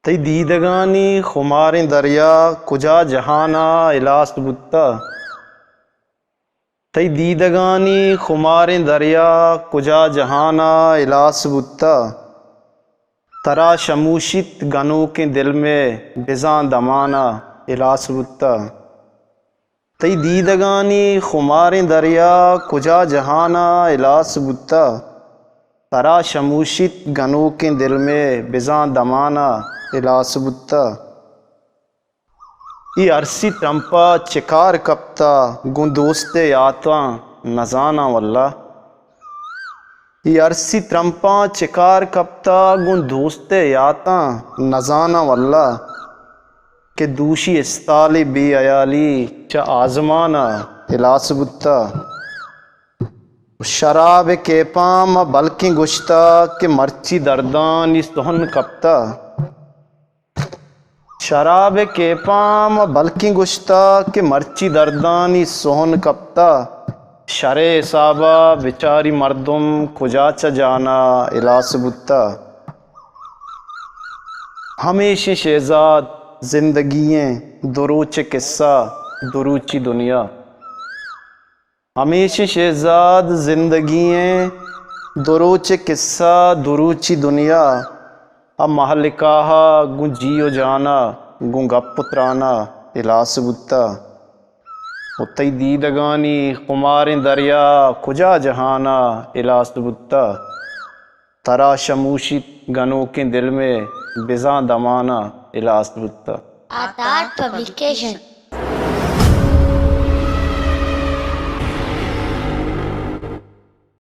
तई दीदगानी खुमारें दरिया कुजा जहाना इलास बुत्ता। तई दीदगानी खुमारें दरिया कुजा जहाना इलास बुत्ता। तरा शमूशित गनों के दिल में बिज़ां दमाना इलास बुत्ता। तई दीदगानी खुमारें दरिया कुजा जहाना इलास बुत्ता। तरा शमूशित गनों के दिल में बिज़ां दमाना इलास बुत्ता। ई अरसी ट्रंपा चिकार कप्ता गुं दोस्ते याता नजाना वल्ला। ई अरसी ट्रंपा चिकार कप्ता गुं दोस्ते याता नजाना वल्ला। के दूशी इस्ताले बे अयाली च आजमाना इलास बुत्ता। शराब के पाम बल्कि गुश्ता के मर्ची दर्दानी सोहन कप्ता। शराब के पाम बल्कि गुश्ता के मर्ची दर्दानी सोहन कप्ता। शरे साबा बिचारी मर्दुम खुजा च जाना इलास बुत्ता। हमेशा शहजाद जिंदगियाँ दुरूच किस्सा दुरूची दुनिया। हमेशा शहजाद जिंदगियाँ दुरूच किस्सा दुरूची दुनिया। अब महलिकाहा गुं जियो जाना गुं गप पुत्राना इलास बुत्ता। उत्तई दीदगानी खुमारें दरिया कुजा जहाना इलास बुत्ता। तरा शमूशित गनों के दिल में बिज़ां दमाना इलास बुत्ता। आतार पब्लिकेशन।